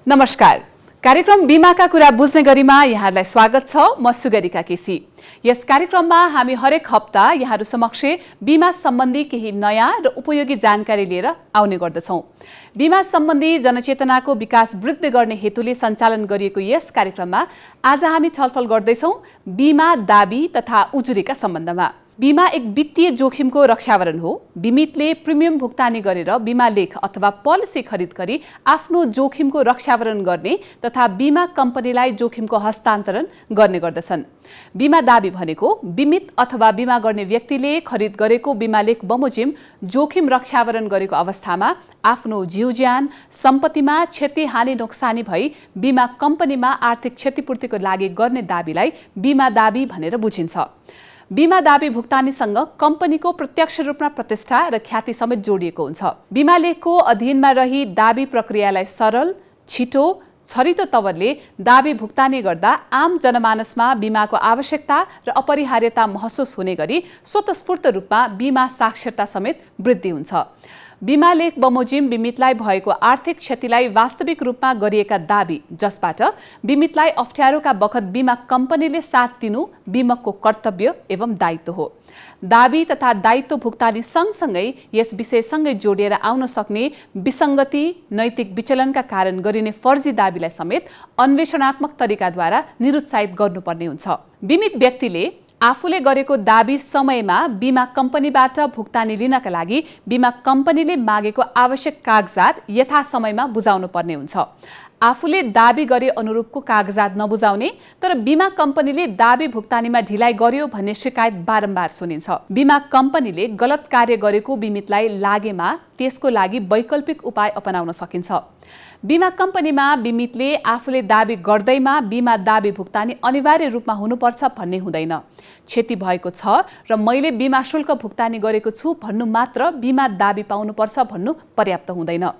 नमस्कार। कार्यक्रम बीमाका कुरा बुझ्ने गरीमा यहाँलाई स्वागत छ। म सुगरिका केसी। यस कार्यक्रममा हामी हरेक हप्ता यहाँहरु समक्ष बीमा सम्बन्धी केही नयाँ र उपयोगी जानकारी लिएर आउने गर्दछौं। बीमा सम्बन्धी जनचेतनाको विकास वृद्धि गर्ने हेतुले सञ्चालन गरिएको यस कार्यक्रममा आज हामी छलफल गर्दैछौं बीमा दाबी तथा उजुरीका सम्बन्धमा। बीमा एक वित्तीय जोखिमको रक्षावरण हो। बीमितले प्रिमियम भुक्तानी गरेर बीमा लेख अथवा पोलिसी खरिद गरी आफ्नो जोखिमको रक्षावरण गर्ने तथा बीमा कम्पनीलाई जोखिमको हस्तान्तरण गर्ने गर्दछन्। बीमा दाबी भनेको बीमित अथवा बीमा गर्ने व्यक्तिले खरिद गरेको बीमा लेख बमोजिम जोखिम रक्षावरण गरेको अवस्थामा आफ्नो जीवज्यान सम्पत्तिमा क्षति हानि नोक्सानी भई बीमा कम्पनीमा आर्थिक क्षतिपूर्तिको लागि गर्ने दाबीलाई बीमा दाबी भनेर बुझिन्छ। बीमा दाबी भुक्तानीसँग कम्पनीको प्रत्यक्ष रूपमा प्रतिष्ठा र ख्याति समेत जोडिएको हुन्छ। बीमा लेखको अधीनमा रही दाबी प्रक्रियालाई सरल, छिटो, छरितो तवरले दाबी भुक्तानी गर्दा आम जनमानसमा बीमाको आवश्यकता र अपरिहार्यता महसुस हुने गरी स्वतस्फूर्त रूपमा बीमा साक्षरता समेत वृद्धि हुन्छ। बीमा लेख बमोजिम बीमितलाई भएको आर्थिक क्षतिलाई वास्तविक रूपमा गरिएका दाबी, जसबाट बीमितलाई अप्ठ्यारोका बखत बीमा कम्पनीले साथ दिनु बीमकको कर्तव्य एवं दायित्व हो। दाबी तथा दायित्व भुक्तानी सँगसँगै यस विषयसँगै जोडिएर आउन सक्ने विसङ्गति, नैतिक विचलनका कारण गरिने फर्जी दाबीलाई समेत अन्वेषणात्मक तरिकाद्वारा निरुत्साहित गर्नुपर्ने हुन्छ। बीमित व्यक्तिले आफूले गरेको दाबी समयमा बीमा कम्पनीबाट भुक्तानी लिनका लागि बीमा कम्पनीले मागेको आवश्यक कागजात यथासमयमा बुझाउनु पर्ने हुन्छ। आफूले दाबी गरे अनुरूपको कागजात नबुझाउने तर बीमा कम्पनीले दाबी भुक्तानीमा ढिलाइ गर्यो भन्ने शिकायत बारम्बार सुनिन्छ। बीमा कम्पनीले गलत कार्य गरेको बीमितलाई लागेमा त्यसको लागि वैकल्पिक उपाय अपनाउन सकिन्छ। बीमा कम्पनीमा बीमितले आफूले दाबी गर्दैमा बीमा दाबी भुक्तानी अनिवार्य रूपमा हुनुपर्छ भन्ने हुँदैन। क्षति भएको छ र मैले बीमा शुल्क भुक्तानी गरेको छु भन्नु मात्र बीमा दाबी पाउनुपर्छ भन्नु पर्याप्त हुँदैन।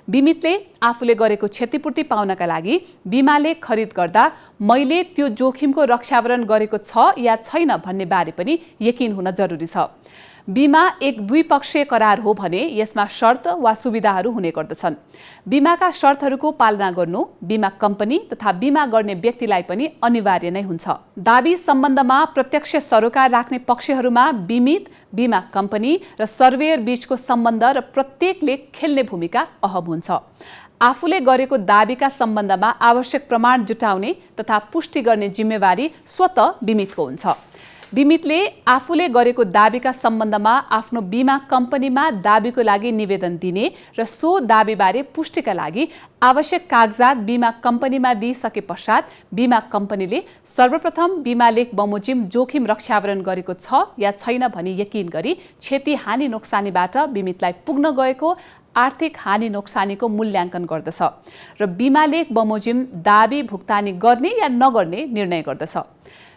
बीमितले आफूले गरेको क्षतिपूर्ति पाउनका लागि बीमाले खरिद गर्दा मैले त्यो जोखिमको रक्षावरण गरेको छ या छैन भन्ने बारे पनि यकिन हुन जरुरी छ। बीमा एक द्विपक्षीय करार हो भने यसमा शर्त वा सुविधाहरू हुने गर्दछन्। बीमाका शर्तहरूको पालना गर्नु बीमा कम्पनी तथा बीमा गर्ने व्यक्तिलाई पनि अनिवार्य नै हुन्छ। दाबी सम्बन्धमा प्रत्यक्ष सरोकार राख्ने पक्षहरूमा बीमित, बीमा कम्पनी र सर्वेयर बीचको सम्बन्ध र प्रत्येकले खेल्ने भूमिका अहम हुन्छ। आफूले गरेको दाबीका सम्बन्धमा आवश्यक प्रमाण जुटाउने तथा पुष्टि गर्ने जिम्मेवारी स्वतः बीमितको हुन्छ। बीमितले आफूले गरेको दाबीका सम्बन्धमा आफ्नो बीमा कम्पनीमा दाबीको लागि निवेदन दिने र सो दाबीबारे पुष्टिका लागि आवश्यक कागजात बीमा कम्पनीमा दिइसके पश्चात बीमा कम्पनीले सर्वप्रथम बीमा लेख बमोजिम जोखिम रक्षावरण गरेको छ या छैन भनी यकिन गरी क्षति हानि नोक्सानीबाट बीमितलाई पुग्न गएको आर्थिक हानि नोक्सानीको मूल्याङ्कन गर्दछ र बीमा लेख बमोजिम दाबी भुक्तानी गर्ने या नगर्ने निर्णय गर्दछ।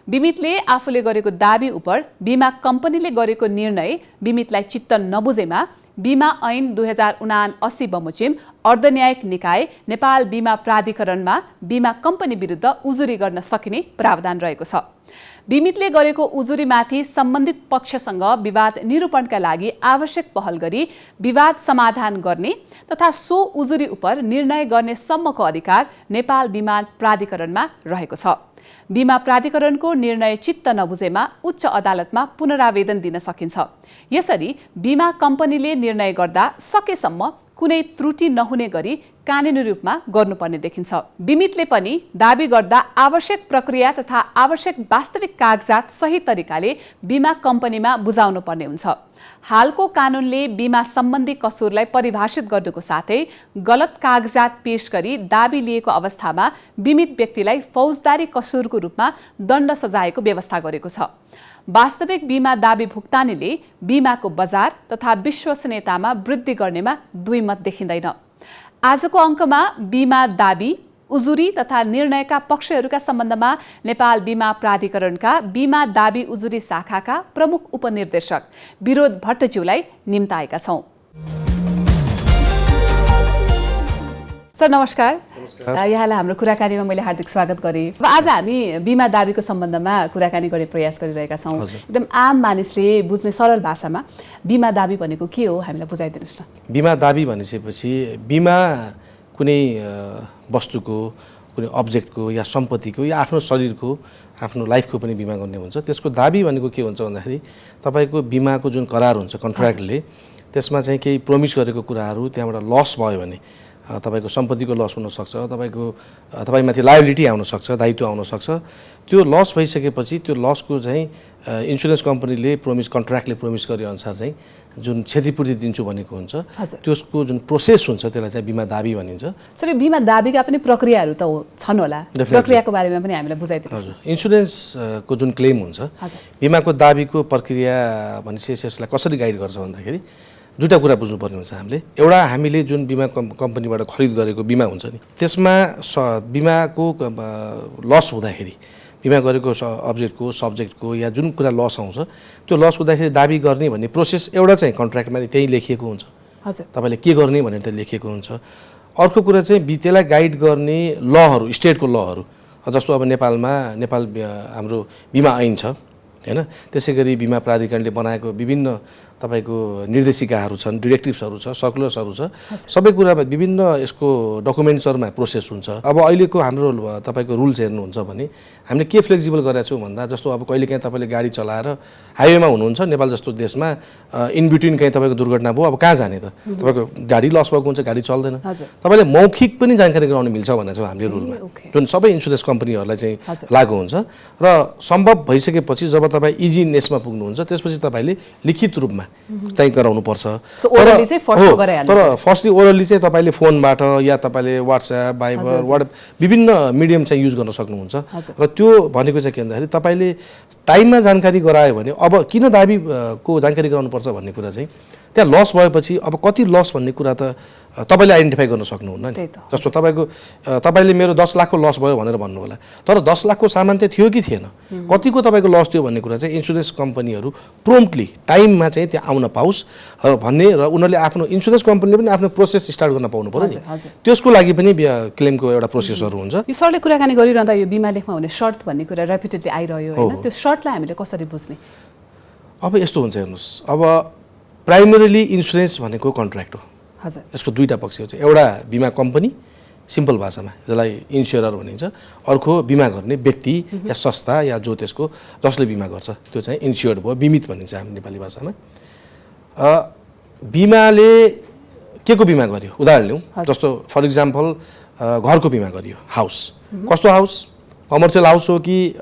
बीमितले आफूले गरेको दाबी उपर बीमा कम्पनीले गरेको निर्णय बीमितलाई चित्त नबुझेमा बीमा ऐन 2079 बमोजिम अर्धन्यायिक निकाय नेपाल बीमा प्राधिकरणमा बीमा कम्पनी विरुद्ध उजुरी गर्न सकिने प्रावधान रहेको छ। बीमितले गरेको उजुरीमाथि सम्बन्धित पक्षसँग विवाद निरूपणका लागि आवश्यक पहल गरी विवाद समाधान गर्ने तथा सो उजुरी उपर निर्णय गर्ने सम्मको अधिकार नेपाल बीमा प्राधिकरणमा रहेको छ। बीमा प्राधिकरणको निर्णय चित्त नबुझेमा उच्च अदालतमा पुनरावेदन दिन सकिन्छ। यसरी बीमा कम्पनीले निर्णय गर्दा सकेसम्म कुनै त्रुटि नहुने गरी कानुनी रूपमा गर्नुपर्ने देखिन्छ। बीमितले पनि दाबी गर्दा आवश्यक प्रक्रिया तथा आवश्यक वास्तविक कागजात सही तरिकाले बीमा कम्पनीमा बुझाउनु पर्ने हुन्छ। हालको कानुनले बीमा सम्बन्धी कसुरलाई परिभाषित गर्नुको साथै गलत कागजात पेश गरी दाबी लिएको अवस्थामा बीमित व्यक्तिलाई फौजदारी कसुरको रूपमा दण्ड सजायको व्यवस्था गरेको छ। वास्तविक बीमा दाबी भुक्तानीले बीमाको बजार तथा विश्वसनीयतामा वृद्धि गर्नेमा दुई मत देखिँदैन। आजको अङ्कमा बीमा दाबी, उजुरी तथा निर्णयका पक्षहरूका सम्बन्धमा नेपाल बीमा प्राधिकरणका बीमा दाबी उजुरी शाखाका प्रमुख उपनिर्देशक विरोध भट्टज्यूलाई निम्ताएका छौं। सर नमस्कार। यहाँलाई हाम्रो कुराकानीमा मैले हार्दिक स्वागत गरेँ। अब आज हामी बीमा दाबीको सम्बन्धमा कुराकानी गर्ने प्रयास गरिरहेका छौँ। एकदम आम मानिसले बुझ्ने सरल भाषामा बीमा दाबी भनेको के हो हामीलाई बुझाइदिनुस् न। बीमा दाबी भनेपछि बीमा कुनै वस्तुको, कुनै अब्जेक्टको या सम्पत्तिको या आफ्नो शरीरको, आफ्नो लाइफको पनि बिमा गर्ने हुन्छ। त्यसको दाबी भनेको के हुन्छ भन्दाखेरि तपाईँको बिमाको जुन करार हुन्छ कन्ट्र्याक्टले त्यसमा चाहिँ केही प्रोमिस गरेको कुराहरू त्यहाँबाट लस भयो भने तपाईँको सम्पत्तिको लस हुनसक्छ, तपाईँमाथि लायबिलिटी आउनसक्छ, दायित्व आउनसक्छ। त्यो लस भइसकेपछि त्यो लसको चाहिँ इन्सुरेन्स कम्पनीले कन्ट्र्याक्टले प्रोमिस गरे अनुसार चाहिँ जुन क्षतिपूर्ति दिन्छु भनेको हुन्छ त्यसको जुन प्रोसेस हुन्छ त्यसलाई चाहिँ बिमा दाबी भनिन्छ। सर यो बिमा दाबीका पनि प्रक्रियाहरू त छन् होला, प्रक्रियाको बारेमा पनि हामीलाई बुझाइदिनुहोस्। हजुर, इन्सुरेन्सको जुन क्लेम हुन्छ बिमाको दाबीको प्रक्रिया भनेपछि यसलाई कसरी गाइड गर्छ भन्दाखेरि दुईटा कुरा बुझ्नुपर्ने हुन्छ हामीले। एउटा हामीले जुन बिमा कम्पनीबाट खरिद गरेको बिमा हुन्छ नि त्यसमा बिमाको लस हुँदाखेरि बिमा गरेको अब्जेक्टको सब्जेक्टको या जुन कुरा लस आउँछ त्यो लस हुँदाखेरि दाबी गर्ने भन्ने प्रोसेस एउटा चाहिँ कन्ट्र्याक्टमा त्यही लेखिएको हुन्छ। हजुर, तपाईँले के गर्ने भनेर त्यहाँ लेखिएको हुन्छ। अर्को कुरा चाहिँ त्यसलाई गाइड गर्ने लहरू, स्टेटको लहरू, जस्तो अब नेपाल हाम्रो बिमा ऐन छ हैन, त्यसै गरी बिमा प्राधिकरणले बनाएको विभिन्न तपाईँको निर्देशिकाहरू छन्, डिरेक्टिभ्सहरू छ, सर्कुलर्सहरू छ, सबै कुरामा विभिन्न यसको डकुमेन्ट्सहरूमा प्रोसेस हुन्छ। अब अहिलेको हाम्रो तपाईँको रुल्स हेर्नुहुन्छ भने हामीले के फ्लेक्सिबल गरेका छौँ भन्दा जस्तो अब कहिलेकाहीँ तपाईँले गाडी चलाएर हाइवेमा हुनुहुन्छ नेपाल जस्तो देशमा, इन बिट्विन कहीँ तपाईँको दुर्घटना भयो, अब कहाँ जाने त? तपाईँको गाडी लस भएको हुन्छ, गाडी चल्दैन, तपाईँले मौखिक पनि जानकारी गराउनु मिल्छ भनेर चाहिँ हामीले रुलमा जुन सबै इन्सुरेन्स कम्पनीहरूलाई चाहिँ लागू हुन्छ। र सम्भव भइसकेपछि जब तपाईँ इजिनेसमा पुग्नुहुन्छ त्यसपछि तपाईँले लिखित रूपमा चाहिँ गराउनुपर्छ। तर फर्स्टली ओरली चाहिँ तपाईँले फोनबाट या तपाईँले व्हाट्सएप, भाइबर, वाट्सएप विभिन्न मिडियम चाहिँ युज गर्न सक्नुहुन्छ। र त्यो भनेको चाहिँ के भन्दाखेरि तपाईँले टाइममा जानकारी गरायो भने अब किन दाबीको जानकारी गराउनुपर्छ भन्ने कुरा चाहिँ त्यहाँ लस भएपछि अब कति लस भन्ने कुरा त तपाईँले आइडेन्टिफाई गर्न सक्नुहुन्न नि। जस्तो तपाईँले मेरो 10 लाखको लस भयो भनेर भन्नु होला, तर 10 लाखको सामान चाहिँ थियो कि थिएन, कतिको तपाईँको लस थियो भन्ने कुरा चाहिँ इन्सुरेन्स कम्पनीहरू प्रोम्प्टली टाइममा चाहिँ त्यहाँ आउन पाओस् भन्ने र उनीहरूले आफ्नो इन्सुरेन्स कम्पनीले पनि आफ्नो प्रोसेस स्टार्ट गर्न पाउनु पर्यो नि। त्यसको लागि पनि क्लेमको एउटा प्रोसेसहरू हुन्छ। यो सरले कुराकानी गरिरहँदा यो बिमा लेखमा हुने सर्त भन्ने कुरा रेपिटेडली आइरह्यो हैन, त्यो सर्तलाई हामीले कसरी बुझ्ने? अब यस्तो हुन्छ हेर्नुहोस्, अब प्राइमेरीली इन्सुरेन्स भनेको कन्ट्र्याक्ट हो। हजुर, यसको दुईटा पक्ष हुन्छ, एउटा बिमा कम्पनी सिम्पल भाषामा जसलाई इन्स्योरर भनिन्छ, अर्को बिमा गर्ने व्यक्ति या संस्था या जो त्यसको जसले बिमा गर्छ त्यो चाहिँ इन्स्योर्ड भयो, बिमित भनिन्छ हाम्रो नेपाली भाषामा। बिमाले के को बिमा गर्यो उदाहरण लिउँ, जस्तो फर इक्जाम्पल घरको बिमा गरियो, हाउस। कस्तो हाउस? कमर्सियल हाउस हो कि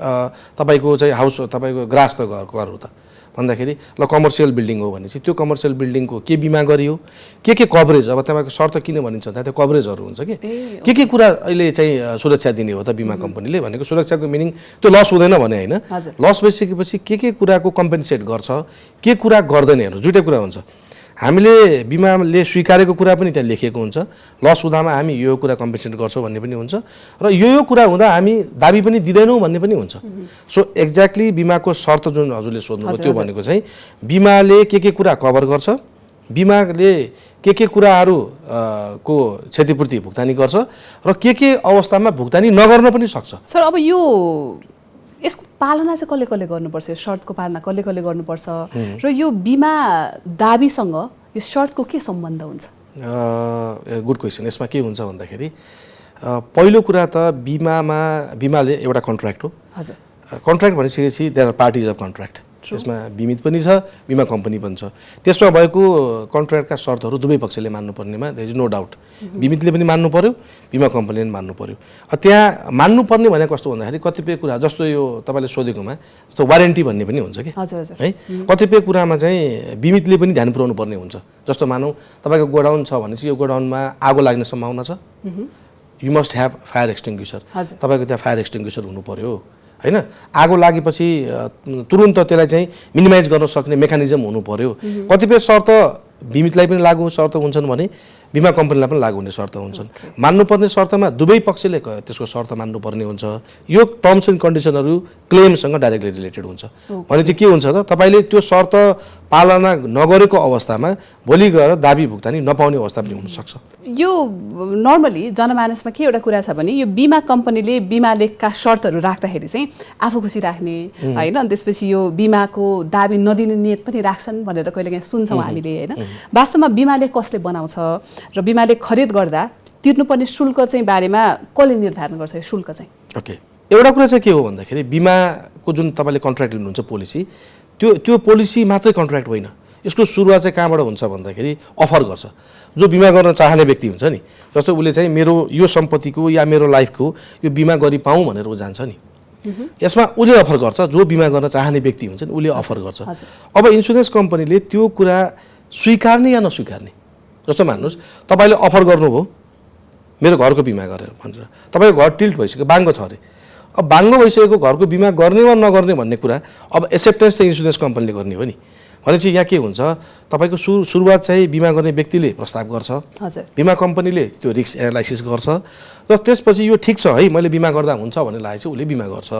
तपाईँको चाहिँ हाउस तपाईँको ग्रास त घर हो त भन्दाखेरि ल कमर्सियल बिल्डिङ हो भनेपछि त्यो कमर्सियल बिल्डिङको के बिमा गरियो, के कभरेज, अब तपाईँको शर्त किन भनिन्छ त त्यो कभरेजहरू हुन्छ के कुरा अहिले चाहिँ सुरक्षा दिने हो त बिमा कम्पनीले भनेको। सुरक्षाको मिनिङ त्यो लस हुँदैन भने होइन, लस भइसकेपछि के कुराको कम्पेन्सेट गर्छ, के कुरा गर्दैन हेर्नु, दुईटै कुरा हुन्छ। हामीले बिमाले स्वीकारेको कुरा पनि त्यहाँ लेखिएको हुन्छ, लस हुँदामा हामी यो कुरा कम्पेन्सेट गर्छौँ भन्ने पनि हुन्छ, र यो कुरा हुँदा हामी दाबी पनि दिँदैनौँ भन्ने पनि हुन्छ। सो एक्ज्याक्टली बिमाको शर्त जुन हजुरले सोध्नुभयो त्यो भनेको चाहिँ बिमाले के कुरा कभर गर्छ, बिमाले के कुराहरू को क्षतिपूर्ति भुक्तानी गर्छ र के अवस्थामा भुक्तानी नगर्न पनि सक्छ। सर अब यो यसको पालना चाहिँ कसले गर्नुपर्छ, शर्तको पालना कसले गर्नुपर्छ र यो बिमा दाबीसँग यो शर्तको के सम्बन्ध हुन्छ? Good question. यसमा के हुन्छ भन्दाखेरि पहिलो कुरा त बिमाले एउटा कन्ट्र्याक्ट हो। हजुर, कन्ट्र्याक्ट भनिसकेपछि there are parties of contract, त्यसमा बिमित पनि छ, बिमा कम्पनी पनि छ। त्यसमा भएको कन्ट्र्याक्टका शर्तहरू दुवै पक्षले मान्नुपर्नेमा देयर इज नो डाउट। बिमितले पनि मान्नु पर्यो, बिमा कम्पनीले पनि मान्नु पर्यो। त्यहाँ मान्नुपर्ने भनेको कस्तो भन्दाखेरि कतिपय कुरा जस्तो यो तपाईँले सोधेकोमा जस्तो वारेन्टी भन्ने पनि हुन्छ कि है, कतिपय कुरामा चाहिँ बिमितले पनि ध्यान पुर्याउनु पर्ने हुन्छ। जस्तो मानौँ तपाईँको गोडाउन छ भनेपछि यो गोडाउनमा आगो लाग्ने सम्भावना छ, यु मस्ट ह्याभ फायर एक्सटिङ्ग्विसर, तपाईँको त्यहाँ फायर एक्सटिङ्ग्विसर हुनु पर्यो हैन। आगो लागेपछि तुरुन्त त्यसलाई चाहिँ मिनिमाइज गर्न सक्ने मेकानिजम हुनु पर्यो। कतिपय शर्त बिमितलाई पनि लागू शर्त हुन्छन् भने बिमा कम्पनीलाई पनि लागू हुने शर्त हुन्छन्। मान्नुपर्ने शर्तमा दुवै पक्षले त्यसको शर्त मान्नुपर्ने हुन्छ। यो टर्म्स एन्ड कन्डिसनहरू क्लेमसँग डाइरेक्टली रिलेटेड हुन्छ। भने चाहिँ के हुन्छ त, तपाईँले त्यो शर्त पालना नगरेको अवस्थामा भोलि गएर दाबी भुक्तानी नपाउने अवस्था पनि हुनसक्छ। यो नर्मली जनमानसमा के एउटा कुरा छ भने यो बिमा कम्पनीले बिमा लेखका शर्तहरू राख्दाखेरि चाहिँ आफू खुसी राख्ने होइन, अनि त्यसपछि यो बिमाको दाबी नदिने नियत पनि राख्छन् भनेर कहिलेकाहीँ सुन्छौँ हामीले होइन। वास्तवमा बिमा लेख कसले बनाउँछ र बिमाले खरिद गर्दा तिर्नुपर्ने शुल्क चाहिँ बारेमा कसले निर्धारण गर्छ यो शुल्क चाहिँ? ओके, एउटा कुरा चाहिँ के हो भन्दाखेरि बिमाको जुन तपाईँले कन्ट्र्याक्ट लिनुहुन्छ पोलिसी, त्यो पोलिसी मात्रै कन्ट्र्याक्ट होइन। यसको सुरुवात चाहिँ कहाँबाट हुन्छ भन्दाखेरि अफर गर्छ। जो बिमा गर्न चाहने व्यक्ति हुन्छ नि, जस्तो उसले चाहिँ मेरो यो सम्पत्तिको या मेरो लाइफको यो बिमा गरी पाऊँ भनेर ऊ जान्छ नि, यसमा उसले अफर गर्छ। जो बिमा गर्न चाहने व्यक्ति हुन्छ नि उसले अफर गर्छ। अब इन्सुरेन्स कम्पनीले त्यो कुरा स्वीकार्ने या नस्वीकार्ने, जस्तो मान्नुहोस् तपाईँले अफर गर्नुभयो मेरो घरको बिमा गरेर भनेर, तपाईँको घर टिल्ट भइसक्यो, बाङ्गो छ अरे। अब बाङ्गो भइसकेको घरको बिमा गर्ने वा नगर्ने भन्ने कुरा अब एक्सेप्टेन्स चाहिँ इन्सुरेन्स कम्पनीले गर्ने हो नि। भनेपछि यहाँ के हुन्छ, तपाईँको सुरुवात चाहिँ बिमा गर्ने व्यक्तिले प्रस्ताव गर्छ, बिमा कम्पनीले त्यो रिस्क एनालाइसिस गर्छ, र त्यसपछि यो ठिक छ है मैले बिमा गर्दा हुन्छ भन्ने लागेपछि उसले बिमा गर्छ।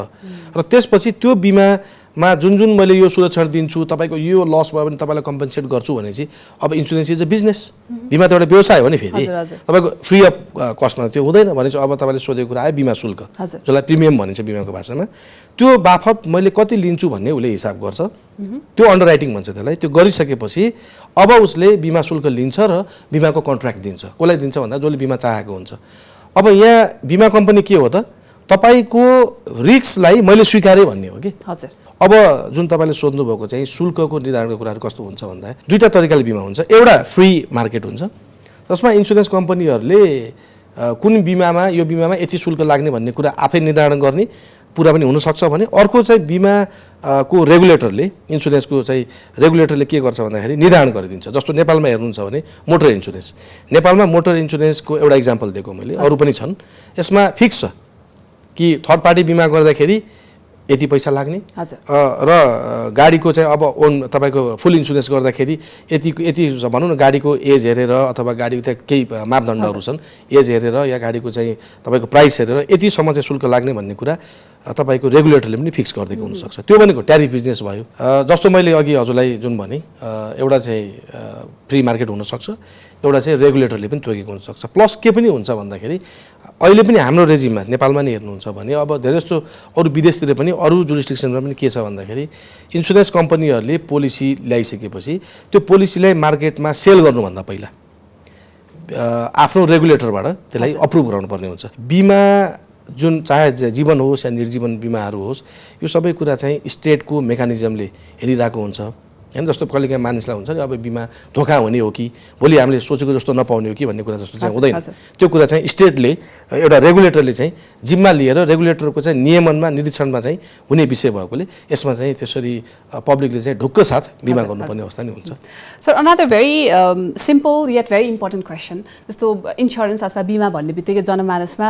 र त्यसपछि त्यो बिमामा जुन मैले यो सुरक्षा दिन्छु, तपाईँको यो लस भयो भने तपाईँलाई कम्पेन्सेट गर्छु भनेपछि अब इन्सुरेन्स इज अ बिजनेस। बिमा त एउटा व्यवसाय हो नि, फेरि तपाईँको फ्री अफ कस्टमा त्यो हुँदैन भनेपछि अब तपाईँले सोधेको कुरा आयो बिमा शुल्क, जसलाई प्रिमियम भनिन्छ बिमाको भाषामा। त्यो बापत मैले कति लिन्छु भन्ने उसले हिसाब गर्छ, त्यो अन्डरराइटिङ भन्छ त्यसलाई। त्यो गरिसकेपछि अब उसले बिमा शुल्क लिन्छ र बिमाको कन्ट्र्याक्ट दिन्छ। कसलाई दिन्छ भन्दा जसले बिमा चाहेको हुन्छ। अब यहाँ बिमा कम्पनी के हो त, तपाईँको रिस्कलाई मैले स्वीकारेँ भन्ने हो कि। अब जुन तपाईँले सोध्नुभएको चाहिँ शुल्कको निर्धारणको कुराहरू कस्तो हुन्छ भन्दा दुईवटा तरिकाले बिमा हुन्छ। एउटा फ्री मार्केट हुन्छ जसमा इन्सुरेन्स कम्पनीहरूले कुन बिमामा यो बिमामा यति शुल्क लाग्ने भन्ने कुरा आफै निर्धारण गर्ने पुरा पनि हुनसक्छ भने, अर्को चाहिँ बिमा को रेगुलेटरले, इन्सुरेन्सको चाहिँ रेगुलेटरले के गर्छ भन्दाखेरि निर्धारण गरिदिन्छ। जस्तो नेपालमा हेर्नुहुन्छ भने मोटर इन्सुरेन्स, नेपालमा मोटर इन्सुरेन्सको एउटा इक्जाम्पल दिएको मैले, अरू पनि छन्। यसमा फिक्स छ कि थर्ड पार्टी बिमा गर्दाखेरि यति पैसा लाग्ने, र गाडीको चाहिँ अब ओन तपाईँको फुल इन्सुरेन्स गर्दाखेरि यति भनौँ न, गाडीको एज हेरेर अथवा गाडीको त्यहाँ केही मापदण्डहरू छन्, एज हेरेर या गाडीको चाहिँ तपाईँको प्राइस हेरेर यतिसम्म चाहिँ शुल्क लाग्ने भन्ने कुरा तपाईँको रेगुलेटरले पनि फिक्स गरिदिएको हुनसक्छ। त्यो भनेको ट्यारिफ बिजनेस भयो। जस्तो मैले अघि हजुरलाई जुन भने, एउटा चाहिँ फ्री मार्केट हुनसक्छ, एउटा चाहिँ रेगुलेटरले पनि तोकेको हुनसक्छ। प्लस के पनि हुन्छ भन्दाखेरि अहिले पनि हाम्रो रेजिममा नेपालमा नै हेर्नुहुन्छ भने अब धेरै जस्तो अरू विदेशतिर पनि अरू जुरिस्डिक्सनमा पनि के छ भन्दाखेरि इन्सुरेन्स कम्पनीहरूले पोलिसी ल्याइसकेपछि त्यो पोलिसीलाई मार्केटमा सेल गर्नुभन्दा पहिला आफ्नो रेगुलेटरबाट त्यसलाई अप्रुभ गराउनुपर्ने हुन्छ। बिमा जुन चाहे जीवन होस् या निर्जीवन बिमाहरू होस्, यो सबै कुरा चाहिँ स्टेटको मेकानिजमले हेरिरहेको हुन्छ हैन। जस्तो कहिलेकाहीँ मानिसलाई हुन्छ नि अब बिमा धोका हुने हो कि भोलि हामीले सोचेको जस्तो नपाउने हो कि भन्ने कुरा जस्तो चाहिँ हुँदैन। त्यो कुरा चाहिँ स्टेटले, एउटा रेगुलेटरले चाहिँ जिम्मा लिएर रेगुलेटरको चाहिँ नियमनमा निरीक्षणमा चाहिँ हुने विषय भएकोले यसमा चाहिँ त्यसरी पब्लिकले चाहिँ ढुक्क साथ बिमा गर्नुपर्ने अवस्था नै हुन्छ। Sir, another very simple yet very important question, जस्तो इन्सुरेन्स अथवा बिमा भन्ने बित्तिकै जनमानसमा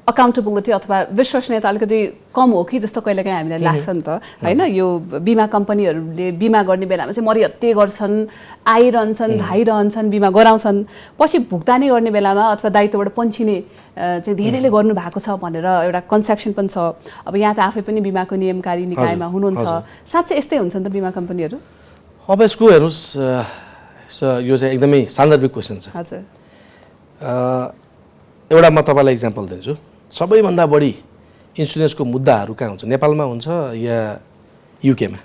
अकाउन्टेबिलिटी अथवा विश्वसनीयता अलिकति कम हो कि जस्तो कहिलेकाहीँ हामीलाई लाग्छ नि त होइन। यो बिमा कम्पनीहरूले बिमा गर्ने बेलामा चाहिँ मरिहत्ते गर्छन्, आइरहन्छन्, धाइरहन्छन्, बिमा गराउँछन्, पछि भुक्तानी गर्ने बेलामा अथवा दायित्वबाट पन्छिने चाहिँ धेरैले गर्नु भएको छ भनेर एउटा कन्सेप्सन पनि छ। अब यहाँ त आफै पनि बिमाको नियमकारी निकायमा हुनुहुन्छ, साँच्चै यस्तै हुन्छ नि त बिमा कम्पनीहरू? अब यसको हेर्नुहोस्, यो चाहिँ एकदमै सान्दर्भिक क्वेसन छ। हजुर, एउटा म तपाईँलाई इक्जाम्पल दिन्छु। सबैभन्दा बढी इन्सुरेन्सको मुद्दाहरू कहाँ हुन्छ, नेपालमा हुन्छ या युकेमा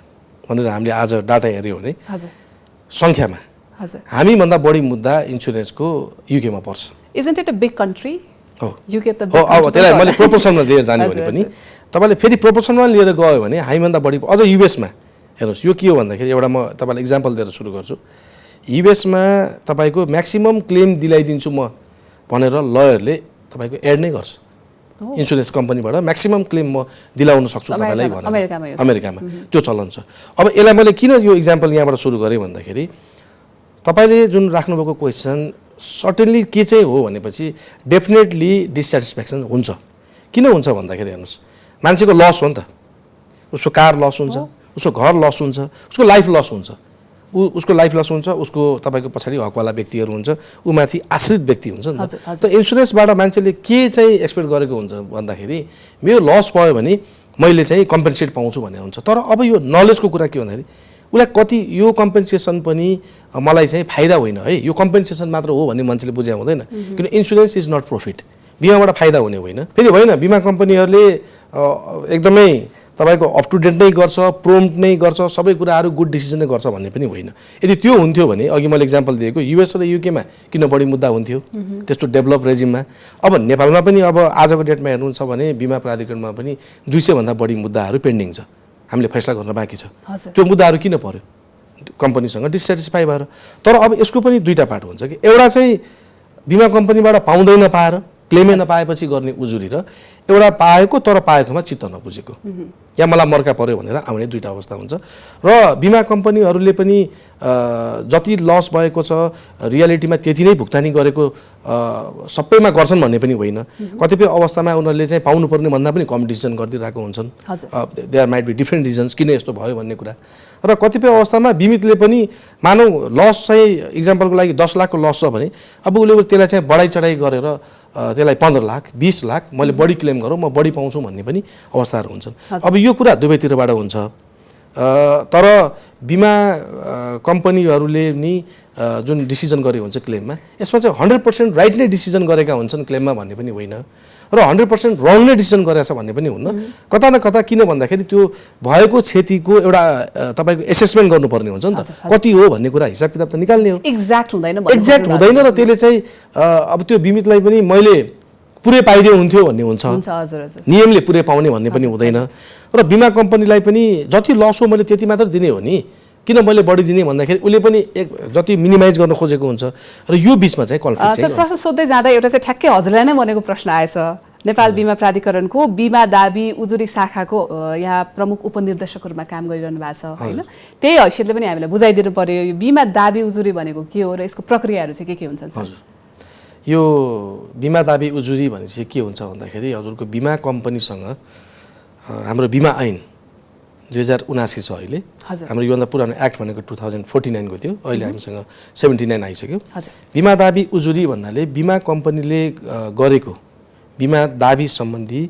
भनेर हामीले आज डाटा हेऱ्यौँ भने सङ्ख्यामा हामीभन्दा बढी मुद्दा इन्सुरेन्सको युकेमा पर्छ। Isn't it a big country? हो, युके त हो। अब त्यसलाई मैले प्रोपोर्सनमा लिएर जाने भने पनि तपाईँले फेरि प्रोपोर्सनमा लिएर गयो भने हामीभन्दा बढी अझ युएसमा हेर्नुहोस्। यो के हो भन्दाखेरि एउटा म तपाईँलाई इक्जाम्पल दिएर सुरु गर्छु। युएसमा तपाईँको म्याक्सिमम क्लेम दिलाइदिन्छु म भनेर लयरले तपाईँको एड नै गर्छ इन्सुरेन्स कम्पनीबाट, म्याक्सिमम क्लेम म दिलाउन सक्छु तपाईँलाई भनेर। अमेरिकामा त्यो चलन छ। अब यसलाई मैले किन यो इक्जाम्पल यहाँबाट सुरु गरेँ भन्दाखेरि तपाईँले जुन राख्नुभएको क्वेसन सर्टेनली के चाहिँ हो भनेपछि डेफिनेटली डिससेटिस्फ्याक्सन हुन्छ। किन हुन्छ भन्दाखेरि हेर्नुहोस्, मान्छेको लस हो नि त, उसको कार लस हुन्छ, उसको घर लस हुन्छ, उसको लाइफ लस हुन्छ, उसको लाइफ लस हुन्छ, उसको तपाईँको पछाडि हकवाला व्यक्तिहरू हुन्छ, ऊ माथि आश्रित व्यक्ति हुन्छ नि त। त इन्सुरेन्सबाट मान्छेले के चाहिँ एक्सपेक्ट गरेको हुन्छ भन्दाखेरि मेरो लस भयो भने मैले चाहिँ कम्पेन्सेट पाउँछु भन्ने हुन्छ। तर अब यो नलेजको कुरा के भन्दाखेरि उसलाई कति यो कम्पेन्सेसन पनि मलाई चाहिँ फाइदा होइन है, यो कम्पेन्सेसन मात्र हो भन्ने मान्छेले बुझ्या हुँदैन। किन इन्सुरेन्स इज नट प्रफिट, बिमाबाट फाइदा हुने होइन। फेरि होइन, बिमा कम्पनीहरूले एकदमै तपाईँको अप टु डेट नै गर्छ, प्रोम्प्ट नै गर्छ, सबै कुराहरू गुड डिसिजन नै गर्छ भन्ने पनि होइन। यदि त्यो हुन्थ्यो भने अघि मैले इक्जाम्पल दिएको युएस र युकेमा किन बढी मुद्दा हुन्थ्यो त्यस्तो डेभलप रेजिममा। अब नेपालमा पनि अब आजको डेटमा हेर्नुहुन्छ भने बिमा प्राधिकरणमा पनि 200 भन्दा बढी मुद्दाहरू पेन्डिङ छ, हामीले फैसला गर्न बाँकी छ। त्यो मुद्दाहरू किन पर्यो? कम्पनीसँग डिससेटिस्फाई भएर। तर अब यसको पनि दुईटा पार्ट हुन्छ कि एउटा चाहिँ बिमा कम्पनीबाट पाउँदै नपाएर क्लेमै नपाएपछि गर्ने उजुरी र एउटा पाएको तर पाएकोमा चित्त नबुझेको या मलाई मर्का पर्यो भनेर आउने दुईटा अवस्था हुन्छ। र बिमा कम्पनीहरूले पनि जति लस भएको छ रियालिटीमा त्यति नै भुक्तानी गरेको सबैमा गर्छन् भन्ने पनि होइन। कतिपय अवस्थामा उनीहरूले चाहिँ पाउनुपर्ने भन्दा पनि कम डिसिजन गरिदिरहेको हुन्छन्। There might be different reasons किन यस्तो भयो भन्ने कुरा। र कतिपय अवस्थामा बिमितले पनि मानौ लस चाहिँ इक्जाम्पलको लागि 10 लाखको लस छ भने अब उसले त्यसलाई चाहिँ बढाइ चढाइ गरेर त्यसलाई 15 लाख 20 लाख मैले बढी क्लेम गरौँ म बढी पाउँछु भन्ने पनि अवस्थाहरू हुन्छन्। अब यो कुरा दुवैतिरबाट हुन्छ। तर बिमा कम्पनीहरूले नि जुन डिसिजन गरे हुन्छ क्लेममा यसमा चाहिँ 100% राइट नै डिसिजन गरेका हुन्छन् क्लेममा भन्ने पनि होइन र 100% रङ नै डिसिजन गरेछ भन्ने पनि हुन्न। कता न कता किन भन्दाखेरि त्यो भएको क्षतिको एउटा तपाईँको एसेसमेन्ट गर्नुपर्ने हुन्छ नि त, कति हो भन्ने कुरा हिसाब किताब त निकाल्ने हो। एक्ज्याक्ट हुँदैन र त्यसले चाहिँ अब त्यो बिमितलाई पनि मैले पुरै पाइदिए हुन्थ्यो भन्ने हुन्छ, नियमले पुरै पाउने भन्ने पनि हुँदैन। र बिमा कम्पनीलाई पनि जति लस हो मैले त्यति मात्र दिने हो नि, किन मैले बढी दिने भन्दाखेरि उसले पनि जति मिनिमाइज गर्न खोजेको हुन्छ। र यो बिचमा चाहिँ कन्फ्लिक्ट सर प्रश्न सोध्दै जाँदा एउटा चाहिँ ठ्याक्कै हजुरलाई नै बनेको प्रश्न आएछ। नेपाल बिमा प्राधिकरणको बिमा दाबी उजुरी शाखाको यहाँ प्रमुख उपनिर्देशकको रूपमा काम गरिरहनु भएको छ होइन, त्यही हैसियतले पनि हामीलाई बुझाइदिनु पर्यो यो बिमा दाबी उजुरी भनेको के हो र यसको प्रक्रियाहरू चाहिँ के हुन्छन्? हजुर, यो बिमा दाबी उजुरी भनेपछि के हुन्छ भन्दाखेरि हजुरको बिमा कम्पनीसँग हाम्रो बिमा ऐन 2079 छ अहिले। हाम्रो योभन्दा पुरानो एक्ट भनेको 2049 को थियो, अहिले हामीसँग 79 आइसक्यो। बिमा दाबी उजुरी भन्नाले बिमा कम्पनीले गरेको बिमा दाबी सम्बन्धी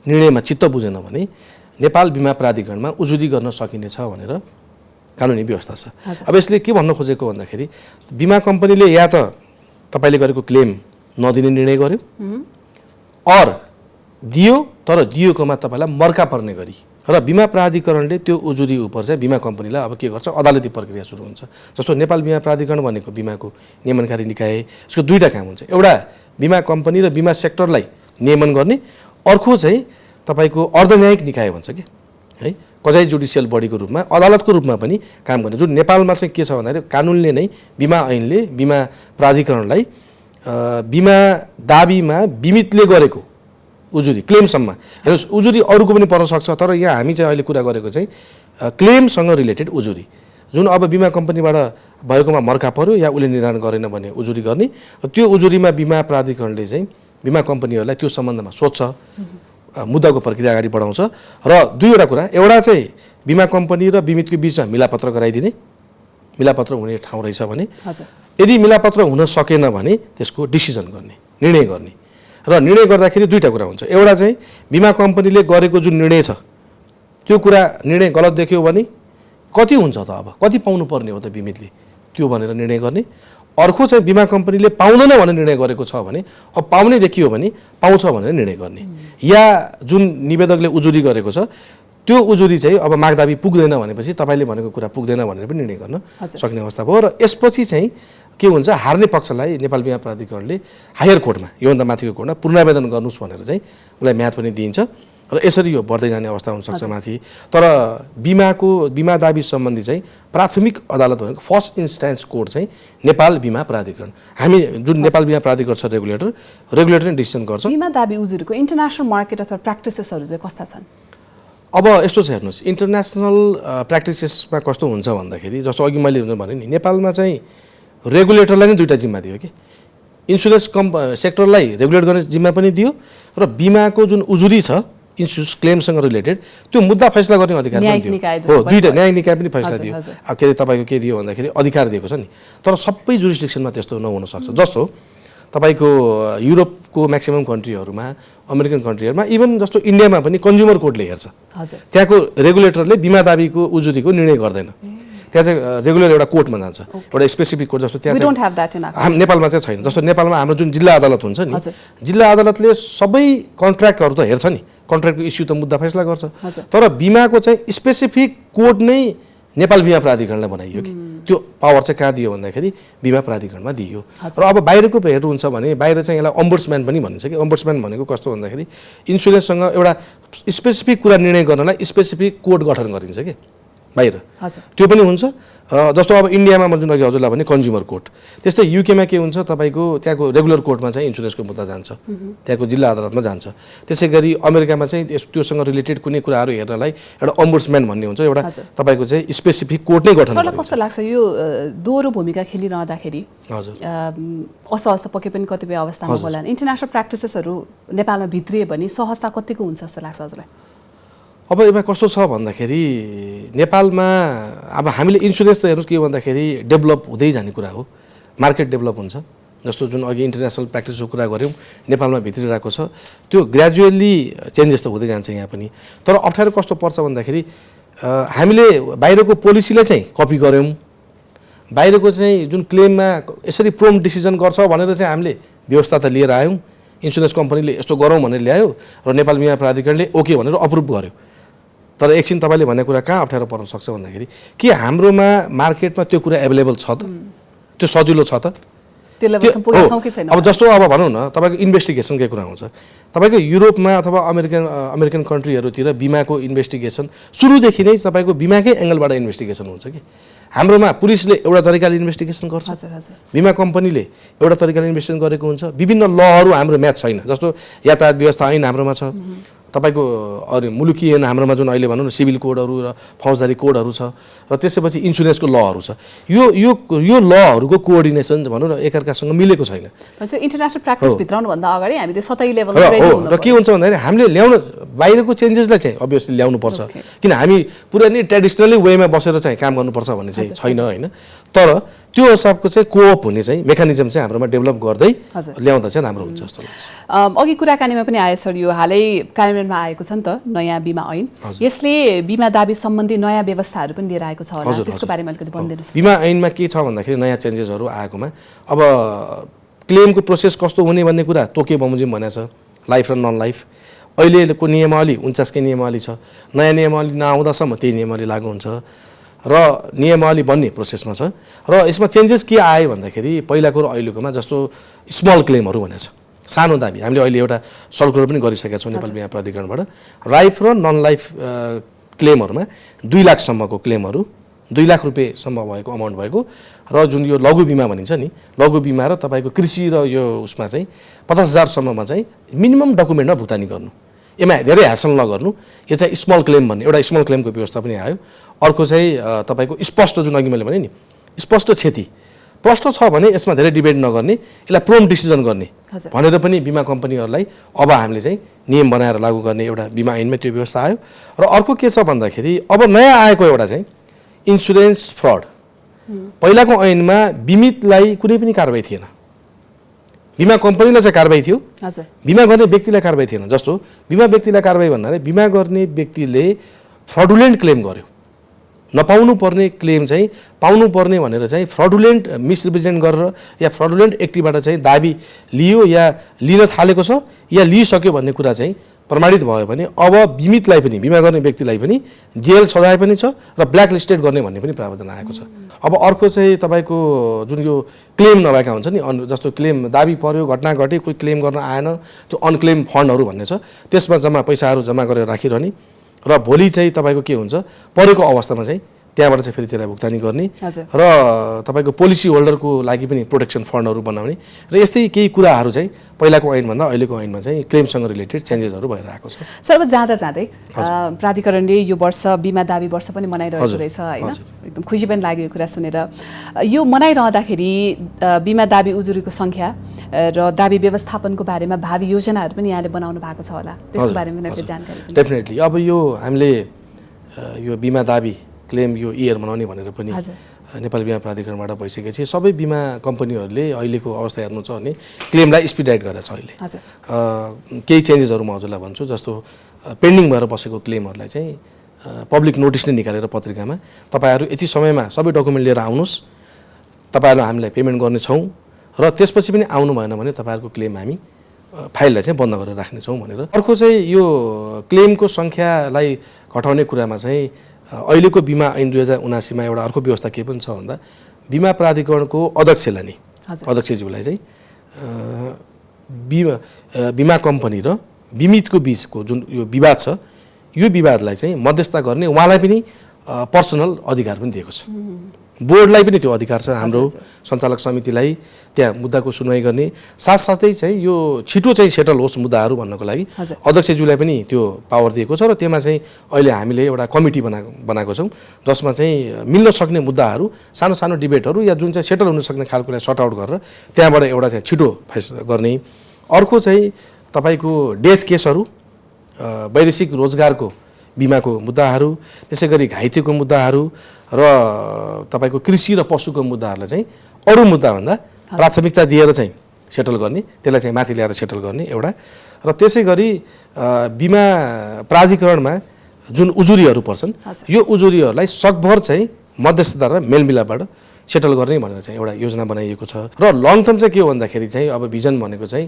निर्णयमा चित्त बुझेन भने नेपाल बिमा प्राधिकरणमा उजुरी गर्न सकिनेछ भनेर कानुनी व्यवस्था छ। अब यसले के भन्न खोजेको भन्दाखेरि बिमा कम्पनीले या त तपाईँले गरेको क्लेम नदिने निर्णय गर्यो अर दियो तर दिएकोमा तपाईँलाई मर्का पर्ने गरी र बिमा प्राधिकरणले त्यो उजुरी उप चाहिँ बिमा कम्पनीलाई अब के गर्छ अदालती प्रक्रिया सुरु हुन्छ। जस्तो नेपाल बिमा प्राधिकरण भनेको बिमाको नियमनकारी निकाय, यसको दुईटा काम हुन्छ, एउटा बिमा कम्पनी र बिमा सेक्टरलाई नियमन गर्ने, अर्को चाहिँ तपाईँको अर्धन्यायिक निकाय भन्छ कि है, कजाइ जुडिसियल बडीको रूपमा अदालतको रूपमा पनि काम गर्ने। जुन नेपालमा चाहिँ के छ भन्दाखेरि कानुनले नै बिमा ऐनले बिमा प्राधिकरणलाई बिमा दाबीमा बिमितले गरेको उजुरी क्लेमसम्म हेर्नुहोस्, उजुरी अरूको पनि पर्न सक्छ तर यहाँ हामी चाहिँ अहिले कुरा गरेको चाहिँ क्लेमसँग रिलेटेड उजुरी जुन अब बिमा कम्पनीबाट भएकोमा मर्का पर्यो या उसले निर्धारण गरेन भने उजुरी गर्ने र त्यो उजुरीमा बिमा प्राधिकरणले चाहिँ बिमा कम्पनीहरूलाई त्यो सम्बन्धमा सोध्छ, मुद्दाको प्रक्रिया अगाडि बढाउँछ। र दुईवटा कुरा, एउटा चाहिँ बिमा कम्पनी र बिमितको बिचमा मिलापत्र गराइदिने, मिलापत्र हुने ठाउँ रहेछ भने, यदि मिलापत्र हुन सकेन भने त्यसको डिसिजन गर्ने, निर्णय गर्ने। र निर्णय गर्दाखेरि दुईटा कुरा हुन्छ, एउटा चाहिँ बिमा कम्पनीले गरेको जुन निर्णय छ त्यो कुरा निर्णय गलत देख्यो भने कति हुन्छ त, अब कति पाउनु पर्ने हो त बिमितले त्यो भनेर निर्णय गर्ने। अर्को चाहिँ बिमा कम्पनीले पाउँदैन भनेर निर्णय गरेको छ भने अब पाउने देखियो भने पाउँछ भनेर निर्णय गर्ने, या जुन निवेदकले उजुरी गरेको छ त्यो उजुरी चाहिँ अब मागदाबी पुग्दैन भनेपछि तपाईँले भनेको कुरा पुग्दैन भनेर पनि निर्णय गर्न सक्ने अवस्था भयो। र यसपछि चाहिँ के हुन्छ, हार्ने पक्षलाई नेपाल बिमा प्राधिकरणले हायर कोर्टमा योभन्दा माथिको कोर्टमा पुनरावेदन गर्नुहोस् भनेर चाहिँ उसलाई म्याद पनि दिइन्छ र यसरी यो बढ्दै जाने अवस्था हुनसक्छ माथि। तर बिमा दाबी सम्बन्धी चाहिँ प्राथमिक अदालत भनेको फर्स्ट इन्स्टान्स कोर्ट चाहिँ नेपाल बिमा प्राधिकरण, हामी जुन नेपाल बिमा प्राधिकरण छ रेगुलेटर नै डिसिजन गर्छ। बिमा दाबी उजुरीको इन्टरनेसनल मार्केट अथवा प्र्याक्टिसेसहरू चाहिँ कस्ता छन्? अब यस्तो छ हेर्नुहोस्, इन्टरनेसनल प्र्याक्टिसेसमा कस्तो हुन्छ भन्दाखेरि जस्तो अघि मैले भने नि नेपालमा चाहिँ रेगुलेटरलाई नै दुईवटा जिम्मा दियो कि, इन्सुरेन्स सेक्टरलाई रेगुलेट गर्ने जिम्मा पनि दियो र बिमाको जुन उजुरी छ इन्सुरेन्स क्लेमसँग रिलेटेड त्यो मुद्दा फैसला गर्ने अधिकार पनि दियो। हो, दुईवटा न्यायिक निकाय पनि फैसला दियो। के अरे तपाईँको के दियो भन्दाखेरि अधिकार दिएको छ नि, तर सबै जुरिस्डिक्सनमा त्यस्तो नहुन सक्छ। जस्तो तपाईँको युरोपको म्याक्सिमम कन्ट्रीहरूमा, अमेरिकन कन्ट्रीहरूमा, इभन जस्तो इन्डियामा पनि कन्ज्युमर कोर्टले हेर्छ, त्यहाँको रेगुलेटरले बिमा दाबीको उजुरीको निर्णय गर्दैन, त्यहाँ चाहिँ रेगुलर एउटा कोर्टमा जान्छ, एउटा स्पेसिफिक कोर्ट। जस्तो त्यहाँ नेपालमा चाहिँ छैन। जस्तो नेपालमा हाम्रो जुन जिल्ला अदालत हुन्छ नि, जिल्ला अदालतले सबै कन्ट्र्याक्टहरू त हेर्छ नि, कन्ट्र्याक्टको इस्यु त मुद्दा फैसला गर्छ। हजुर। तर बिमाको चाहिँ स्पेसिफिक कोड नै नेपाल बिमा प्राधिकरणलाई बनाइयो कि त्यो पावर चाहिँ कहाँ दियो भन्दाखेरि बिमा प्राधिकरणमा दियो। र अब बाहिरको हेर्नुहुन्छ भने बाहिर चाहिँ यसलाई अम्बुड्सम्यान पनि भनिन्छ कि अम्बुड्सम्यान भनेको कस्तो भन्दाखेरि इन्सुरेन्ससँग एउटा स्पेसिफिक कुरा निर्णय गर्नलाई स्पेसिफिक कोड गठन गरिन्छ कि बाहिर त्यो पनि हुन्छ। जस्तो अब इन्डियामा म जुन अघि हजुरलाई भने कन्ज्युमर कोर्ट, त्यस्तै युकेमा के हुन्छ तपाईँको त्यहाँको रेगुलर कोर्टमा चाहिँ इन्सुरेन्सको मुद्दा जान्छ, त्यहाँको जिल्ला अदालतमा जान्छ। त्यसै गरी अमेरिकामा चाहिँ त्योसँग रिलेटेड कुनै कुराहरू हेर्नलाई एउटा अम्बुड्सम्यान भन्ने हुन्छ, एउटा तपाईँको चाहिँ स्पेसिफिक कोर्ट नै गठन गरिन्छ। कस्तो लाग्छ यो दोहोरो भूमिका खेलिरहँदाखेरि हजुर असहजता पक्कै पनि कतिपय अवस्थामा होला, इन्टरनेसनल प्र्याक्टिसेसहरू नेपालमा भित्रिए भने सहजता कतिको हुन्छ जस्तो लाग्छ हजुरलाई? अब यसमा कस्तो छ भन्दाखेरि नेपालमा अब हामीले इन्सुरेन्स त हेर्नुहोस् के भन्दाखेरि डेभलप हुँदै जाने कुरा हो, मार्केट डेभलप हुन्छ। जस्तो जुन अघि इन्टरनेसनल प्र्याक्टिसको कुरा गऱ्यौँ नेपालमा भित्रिरहेको छ, त्यो ग्रेजुअली चेन्जेस त हुँदै जान्छ यहाँ पनि। तर अप्ठ्यारो कस्तो पर्छ भन्दाखेरि हामीले बाहिरको पोलिसीलाई चाहिँ कपी गऱ्यौँ, बाहिरको चाहिँ जुन क्लेममा यसरी प्रोम्प्ट डिसिजन गर्छ भनेर चाहिँ हामीले व्यवस्था त लिएर आयौँ, इन्सुरेन्स कम्पनीले यस्तो गरौँ भनेर ल्यायो र नेपाल बिमा प्राधिकरणले ओके भनेर अप्रुभ गर्यो। तर एकछिन तपाईँले भनेको कुरा कहाँ अप्ठ्यारो पर्न सक्छ भन्दाखेरि के हाम्रोमा मार्केटमा त्यो कुरा एभाइलेबल छ त, त्यो सजिलो छ त? अब जस्तो अब भनौँ न तपाईँको इन्भेस्टिगेसनकै कुरा आउँछ, तपाईँको युरोपमा अथवा अमेरिकन कन्ट्रीहरूतिर बिमाको इन्भेस्टिगेसन सुरुदेखि नै तपाईँको बिमाकै एङ्गलबाट इन्भेस्टिगेसन हुन्छ कि हाम्रोमा पुलिसले एउटा तरिकाले इन्भेस्टिगेसन गर्छ, बिमा कम्पनीले एउटा तरिकाले इन्भेस्टिगेसन गरेको हुन्छ। विभिन्न लहरू हाम्रो म्याच छैन, जस्तो यातायात व्यवस्था ऐन हाम्रोमा छ, तपाईँको अरू मुलुकी ऐन हाम्रोमा जुन अहिले भनौँ न सिभिल कोडहरू र फौजदारी कोडहरू छ, र त्यसपछि इन्सुरेन्सको लहरू छ। यो लहरूको कोअर्डिनेसन भनौँ न एकअर्कासँग मिलेको छैन। इन्टरनेसनल प्र्याक्टिस भित्राउनुभन्दा अगाडि हामी त्यो सतही लेभलमा र के हुन्छ भन्दाखेरि हामीले ल्याउन बाहिरको चेन्जेसलाई चाहिँ अभियसली ल्याउनुपर्छ, किन हामी पुरै नै ट्रेडिसनली वेमा बसेर चाहिँ काम गर्नुपर्छ भन्ने चाहिँ छैन होइन। तर त्यो हिसाबको चाहिँ कोअप हुने चाहिँ मेकानिजम चाहिँ हाम्रोमा डेभलप गर्दै ल्याउँदा चाहिँ राम्रो हुन्छ जस्तो लाग्छ। अघि कुराकानीमा पनि आयो सर, यो हालै कार्यान्वयनमा आएको छ नि त नयाँ बिमा ऐन, यसले बिमा दाबी सम्बन्धी नयाँ व्यवस्थाहरू पनि लिएर आएको छ होला, त्यसको बारेमा अलिकति भनिदिनुहोस्। बिमा ऐनमा के छ भन्दाखेरि नयाँ चेन्जेसहरू आएकोमा अब क्लेमको प्रोसेस कस्तो हुने भन्ने कुरा तोके बमोजिम भनेको छ, लाइफ र नन लाइफ। अहिलेको नियमावली 49कै नियमावली छ, नयाँ नियमावली नआउँदासम्म त्यही नियमावली लागू हुन्छ र नियमावली बन्ने प्रोसेसमा छ। र यसमा चेन्जेस के आयो भन्दाखेरि पहिलाको र अहिलेकोमा जस्तो स्मल क्लेमहरू भनेको छ, सानो दाबी हामीले अहिले एउटा सर्कुलर पनि गरिसकेका छौँ नेपाल बिमा प्राधिकरणबाट। लाइफ र नन लाइफ क्लेमहरूमा 2 लाखसम्मको क्लेमहरू, 2 लाख रुपियाँसम्म भएको अमाउन्ट भएको, र जुन यो लघु बिमा भनिन्छ नि, लघु बिमा र तपाईँको कृषि र यो उसमा चाहिँ 50,000सम्ममा चाहिँ मिनिमम डकुमेन्टमा भुक्तानी गर्नु, यसमा धेरै ह्यासल नगर्नु। यो चाहिँ स्मल क्लेम भन्ने एउटा स्मल क्लेमको व्यवस्था पनि आयो। अर्को चाहिँ तपाईँको स्पष्ट, जुन अघि मैले भने नि स्पष्ट क्षति प्रश्न छ भने यसमा धेरै डिबेट नगर्ने, यसलाई प्रोम्प्ट डिसिजन गर्ने भनेर पनि बिमा कम्पनीहरूलाई अब हामीले चाहिँ नियम बनाएर लागू गर्ने एउटा बिमा ऐनमै त्यो व्यवस्था आयो। र अर्को के छ भन्दाखेरि अब नयाँ आएको एउटा चाहिँ इन्सुरेन्स फ्रड। पहिलाको ऐनमा बिमितलाई कुनै पनि कारबाही थिएन, बिमा कम्पनीलाई चाहिँ कारबाही थियो, बिमा गर्ने व्यक्तिलाई कारबाही थिएन। जस्तो बिमा व्यक्तिलाई कारबाही भन्नाले बिमा गर्ने व्यक्तिले फ्रडुलेन्ट क्लेम गर्यो, नपाउनु पर्ने क्लेम चाहिँ पाउनु पर्ने भनेर चाहिँ फ्रडुलेन्ट मिसरिप्रेजेन्ट गरेर या फ्रडुलेन्ट एक्टिभबाट चाहिँ दाबी लियो या लिन थालेको छ या लिइसक्यो भन्ने कुरा चाहिँ प्रमाणित भयो भने अब बिमितलाई पनि, बिमा गर्ने व्यक्तिलाई पनि जेल सजाय पनि छ र ब्ल्याक लिस्टेड गर्ने भन्ने पनि प्रावधान आएको छ। अब अर्को चाहिँ तपाईँको जुन यो क्लेम नभएका हुन्छ नि, जस्तो क्लेम दाबी पर्यो, घटना घटे, कोही क्लेम गर्न आएन, त्यो अनक्लेम फन्डहरू भन्ने छ, त्यसमा पैसाहरू जम्मा गरेर राखिरहने र भोलि चाहिँ तपाईँको के हुन्छ परेको अवस्थामा चाहिँ त्यहाँबाट चाहिँ फेरि त्यसलाई भुक्तानी गर्ने र तपाईँको पोलिसी होल्डरको लागि पनि प्रोटेक्सन फन्डहरू बनाउने र यस्तै केही कुराहरू चाहिँ पहिलाको ऐनभन्दा अहिलेको ऐनमा चाहिँ क्लेमसँग रिलेटेड चेन्जेसहरू भएर आएको छ। सर अब जाँदै प्राधिकरणले यो वर्ष बिमा दाबी वर्ष पनि मनाइरहेको रहेछ होइन, एकदम खुसी पनि लाग्यो यो कुरा सुनेर। यो मनाइरहँदाखेरि बिमा दाबी उजुरीको सङ्ख्या र दाबी व्यवस्थापनको बारेमा भावी योजनाहरू पनि यहाँले बनाउनु भएको छ होला, त्यसको बारेमा पनि जानकारी। डेफिनेटली अब यो हामीले यो बिमा दाबी क्लेम यो इयर मनाउने भनेर पनि नेपाल बिमा प्राधिकरणबाट भइसकेपछि सबै बिमा कम्पनीहरूले अहिलेको अवस्था हेर्नु छ भने क्लेमलाई स्पिडाइट गरेको छ। अहिले केही चेन्जेसहरू म हजुरलाई भन्छु, जस्तो पेन्डिङ भएर बसेको क्लेमहरूलाई चाहिँ पब्लिक नोटिस नै निकालेर पत्रिकामा तपाईँहरू यति समयमा सबै डकुमेन्ट लिएर आउनुहोस्, तपाईँहरू हामीलाई पेमेन्ट गर्नेछौँ र त्यसपछि पनि आउनु भएन भने तपाईँहरूको क्लेम हामी फाइललाई चाहिँ बन्द गरेर राख्नेछौँ भनेर। अर्को चाहिँ यो क्लेमको सङ्ख्यालाई घटाउने कुरामा चाहिँ अहिलेको बिमा ऐन 2079 एउटा अर्को व्यवस्था के पनि छ भन्दा बिमा प्राधिकरणको अध्यक्षलाई नि अध्यक्षज्यूलाई चाहिँ बिमा कम्पनी र बिमितको बिचको जुन यो विवाद छ यो विवादलाई चाहिँ मध्यस्थता गर्ने उहाँलाई पनि पर्सनल अधिकार पनि दिएको छ। बोर्डलाई पनि त्यो अधिकार छ हाम्रो सञ्चालक समितिलाई त्यहाँ मुद्दाको सुनवाई गर्ने साथसाथै चाहिँ यो छिटो चाहिँ सेटल होस् मुद्दाहरू भन्नको लागि अध्यक्षज्यूलाई पनि त्यो पावर दिएको छ र त्यसमा चाहिँ अहिले हामीले एउटा कमिटी बनाएको छौँ जसमा चाहिँ मिल्न सक्ने मुद्दाहरू सानो सानो डिबेटहरू या जुन चाहिँ सेटल हुन सक्ने खालकोलाई सर्ट आउट गरेर त्यहाँबाट एउटा चाहिँ छिटो फैसला गर्ने। अर्को चाहिँ तपाईँको डेथ केसहरू वैदेशिक रोजगारको बिमाको मुद्दाहरू त्यसै गरी घाइतेको मुद्दाहरू र तपाईँको कृषि र पशुको मुद्दाहरूलाई चाहिँ अरू मुद्दाभन्दा प्राथमिकता दिएर चाहिँ सेटल गर्ने त्यसलाई चाहिँ माथि ल्याएर सेटल गर्ने एउटा। र त्यसै गरी बिमा प्राधिकरणमा जुन उजुरीहरू पर्छन् यो उजुरीहरूलाई सकभर चाहिँ मध्यस्थता र मेलमिलापबाट सेटल गर्ने भनेर चाहिँ एउटा योजना बनाइएको छ। र लङ टर्म चाहिँ के हो भन्दाखेरि चाहिँ अब भिजन भनेको चाहिँ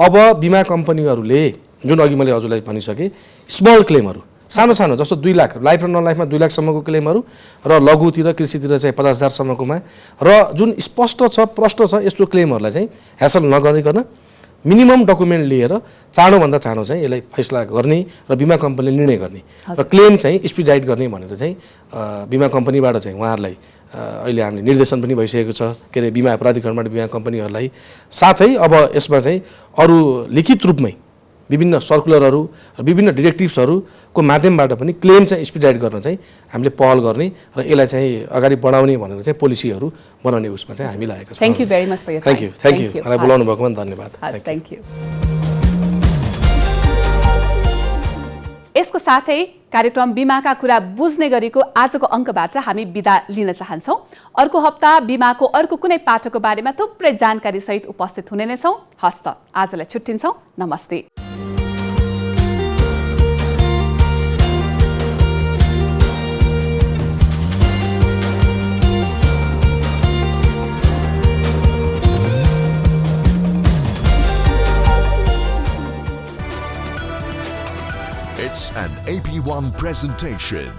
अब बिमा कम्पनीहरूले जुन अघि मैले हजुरलाई भनिसकेँ स्मल क्लेमहरू सानो सानो जस्तो 2 लाख लाइफ र नन लाइफमा 2 लाखसम्मको क्लेमहरू र लघुतिर कृषितिर चाहिँ 50,000सम्मकोमा र जुन स्पष्ट छ प्रष्ट छ यस्तो क्लेमहरूलाई चाहिँ ह्यासल नगरिकन मिनिमम डकुमेन्ट लिएर चाँडोभन्दा चाँडो चाहिँ यसलाई फैसला गर्ने र बिमा कम्पनीले निर्णय गर्ने र क्लेम चाहिँ एक्सपिडाइट गर्ने भनेर चाहिँ बिमा कम्पनीबाट चाहिँ उहाँहरूलाई अहिले हामीले निर्देशन पनि भइसकेको छ के अरे बिमा प्राधिकरणबाट बिमा कम्पनीहरूलाई। साथै अब यसमा चाहिँ अरू लिखित रूपमै विभिन्न सर्कुलरहरू र विभिन्न डिरेक्टिभ्सहरूको माध्यमबाट पनि क्लेम चाहिँ एक्सपिडाइट गर्न चाहिँ हामीले पहल गर्ने र यसलाई चाहिँ अगाडि बढाउने भनेर चाहिँ पोलिसीहरू बनाउने उसमा चाहिँ हामी लागेका छौँ। Thank you very much for your time. Thank you मलाई बोलाउनु भएकोमा धन्यवाद। Thank you. यसको साथै कार्यक्रम बिमाका कुरा बुझ्ने गरेको आजको अङ्कबाट हामी बिदा लिन चाहन्छौँ। अर्को हप्ता बिमाको अर्को कुनै पाटोको बारेमा थुप्रै जानकारी सहित उपस्थित हुने नै छौँ। हस्त आजलाई छुट्टिन्छौँ। नमस्ते। It's an AP1 presentation.